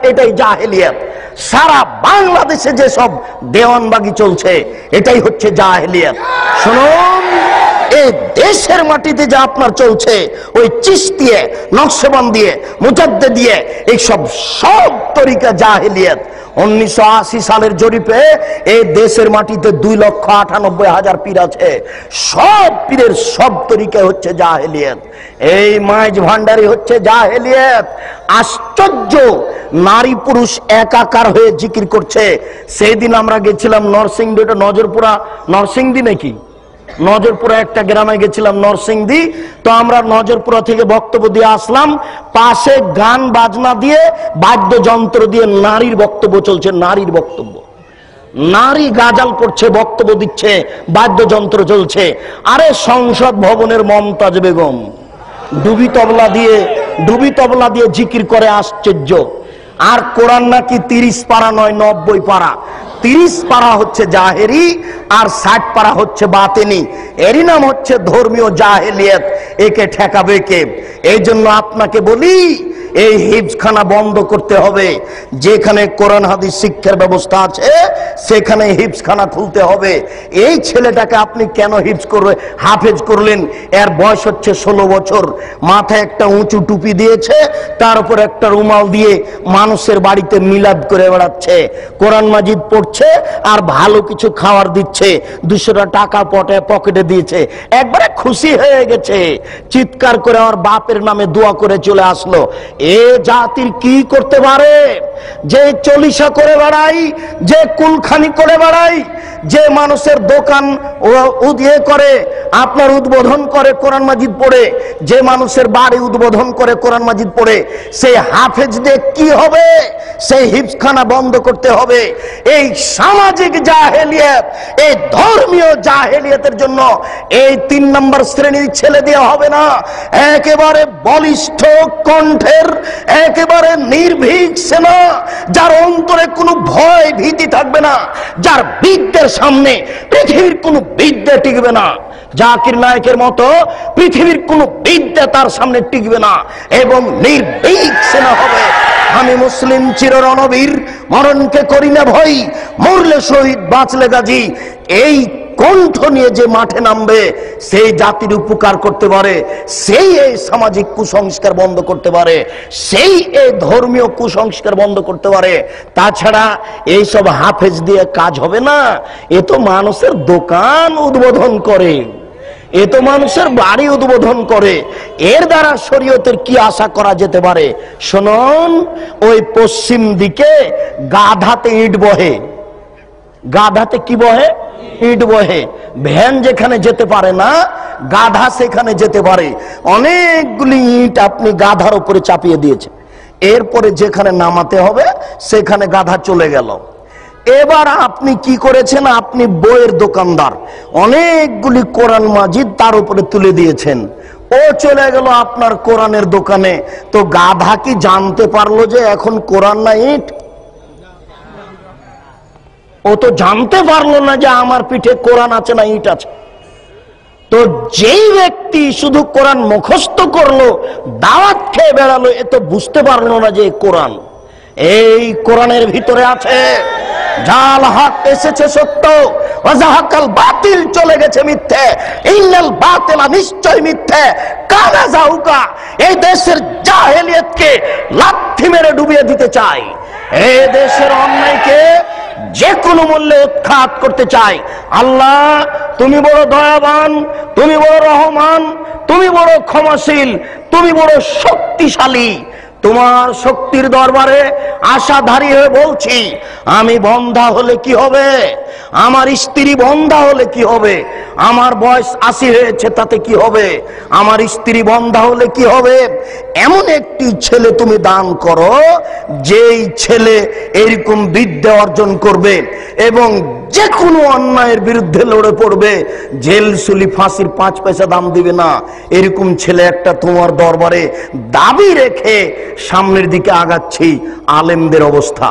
এটাই জাহেলিয়াত। সারা বাংলাদেশে যে সব দেওয়ানবাগি চলছে এটাই হচ্ছে জাহেলিয়াত। শুনুন, এই দেশের মাটিতে যা আপনার চলছে ওই চিশতিয়া, নকশবন্দিয়ে, মুজাদ্দিদিয়ে, এই সব তরিকা জাহেলিয়াত। 1980 সালের জরিপে এই দেশের মাটিতে 2,98,000 পীর আছে। সব পীরের সব তরিকা হচ্ছে জাহেলিয়াত। এই মাইজ ভান্ডারি হচ্ছে জাহেলিয়াত। আশ্চর্য, নারী পুরুষ একাকার হয়ে জিকির করছে। সেই দিন আমরা গেছিলাম নরসিংদী, নজরপুরা, নরসিংদী নাকি, নজরপুরা একটা গ্রামে গেছিলাম, নরসিংদী। তো আমরা নজরপুরা থেকে বক্তব্য দিয়ে আসলাম, পাশে গান বাজনা দিয়ে বাদ্যযন্ত্র দিয়ে নারীর বক্তব্য চলছে। নারীর বক্তব্য, নারী গাজাল করছে, বক্তব্য দিচ্ছে, বাদ্যযন্ত্র চলছে। আরে সংসদ ভবনের মমতাজ বেগম ডুবি তবলা দিয়ে জিকির করে। আশ্চর্য। আর কোরআন নাকি 30 পারা নয়, 90 পারা। 30 পারা হচ্ছে জাহেরি আর 60 পারা হচ্ছে বাতিনি। এরই নাম হচ্ছে ধর্মীয় জাহেলিয়াত। একে ঠেকাবে কে? এই জন্য আপনাকে বলি, এই হিফজখানা বন্ধ করতে হবে। যেখানে কোরআন হাদিস শিক্ষার ব্যবস্থা আছে সেখানে হিফজখানা খুলতে হবে। এই ছেলেটাকে আপনি কেন হাফেজ করলেন? এর বয়স হচ্ছে 16 বছর। মাথায় একটা উঁচু টুপি দিয়েছে, তার উপর একটা রুমাল দিয়ে মানুষের বাড়িতে মিলাদ করে বেড়াচ্ছে, কোরআন মাজিদ পড়ছে আর ভালো কিছু খাবার দিচ্ছে। 200 টাকা পকেটে দিয়েছে, একবারে খুশি হয়ে গেছে, চিৎকার করে আমার বাপের নামে দোয়া করে চলে আসলো। এ জাতির কি করতে পারে? যে চলিসা করে বেড়াই, যে কুলখানি করে বেড়াই, যে মানুষের দোকান উদিয়ে করে, আপনার উদ্বোধন করে কোরআন মাজিদ পড়ে, যে মানুষের বাড়ি উদ্বোধন করে কোরআন মাজিদ পড়ে, সেই হাফেজ দিয়ে কি হবে? সেই হিফজখানা বন্ধ করতে হবে। এই সামাজিক জাহেলিয়াত, এই ধর্মীয় জাহেলিয়াতের জন্য এই 3 নম্বর শ্রেণীর ছেলে দেওয়া হবে না। একেবারে বলিষ্ঠ কণ্ঠের, একেবারে নির্ভীক সেনা, যার অন্তরে কোনো ভয় ভীতি থাকবে না, যার বিদ্যের সামনে পৃথিবীর কোনো বিদ্যা টিকবে না। জাকির নায়কের মতো পৃথিবীর কোনো বিদ্যা তার সামনে টিকবে না, এবং নির্ভীক সেনা হবে। আমি মুসলিম চির রণবীর, মরণকে করি না ভয়, মরলে শহীদ বাঁচলে গাজী। এই কণ্ঠ নিয়ে যে মাঠে নামবে সেই জাতির উপকার করতে পারে, সেই এই সামাজিক কুসংস্কার বন্ধ করতে পারে, সেই এই ধর্মীয় কুসংস্কার বন্ধ করতে পারে। তাছাড়া এই সব হাফেজ দিয়ে কাজ হবে না। এ তো মানুষের দোকান উদ্বোধন করে, এ তো মানুষের বাড়ি উদ্বোধন করে। এর দ্বারা শরীয়তের কি আশা করা যেতে পারে? শুনুন, ওই পশ্চিম দিকে গাধাতে ইট বহে। গাধাতে কি বহে? ইট বহে। ভ্যান যেখানে যেতে পারে না, গাধা সেখানে যেতে পারে। অনেকগুলি ইট আপনি গাধার উপরে চাপিয়ে দিয়েছেন, এরপরে যেখানে নামাতে হবে সেখানে গাধা চলে গেল। এবার আপনি কি করেছেন? আপনি বইয়ের দোকানদার, অনেকগুলি কোরআন মাজিদ তার উপরে তুলে দিয়েছেন, ও চলে গেল আপনার কোরআনের দোকানে। তো গাধা কি জানতে পারলো যে এখন কোরআন না ইট? ও তো জানতে পারলো না যে আমার পিঠে কোরআন আছে না ইট আছে। তো যেই ব্যক্তি শুধু কোরআন মুখস্থ করলো, দাওয়াত খেয়ে বেড়ালো, এ তো বুঝতে পারলো না যে কোরআন। এই কোরআনের ভিতরে আছে জাল হক এসেছে সত্য, ওয়াজাহাকাল বাতিল চলে গেছে মিথ্যে, ইন্নাল বাতিলা নিশ্চয় মিথ্যে, কানা যাউকা। এই দেশের জাহেলিয়াতকে লাথি মেরে ডুবিয়ে দিতে চাই, এই দেশের অন্যায়কে যে কোনো মূল্যে উৎখাত করতে চাই। আল্লাহ তুমি বড় দয়াবান, তুমি বড় রহমান, তুমি বড় ক্ষমাশীল, তুমি বড় শক্তিশালী। তোমার শক্তির দরবারে আশাধারী হয়ে বলছি, আমি বন্ধা হলে কি হবে? আমার স্ত্রী বন্ধা হলে কি হবে? আমার বয়স 80 হয়েছে, তাতে কি হবে? আমার স্ত্রী বন্ধা হলে কি হবে? এমন একটি ছেলে তুমি দান করো, যেই ছেলে এরকম বিদ্যা অর্জন করবে এবং যে কোনো অন্যায়ের বিরুদ্ধে লড়ে পড়বে, জেল সুলি ফাঁসির 5 পয়সা দাম দিবে না। এরকম ছেলে একটা তোমার দরবারে দাবি রেখে সামনের দিকে আগাচ্ছি। আলেমদের অবস্থা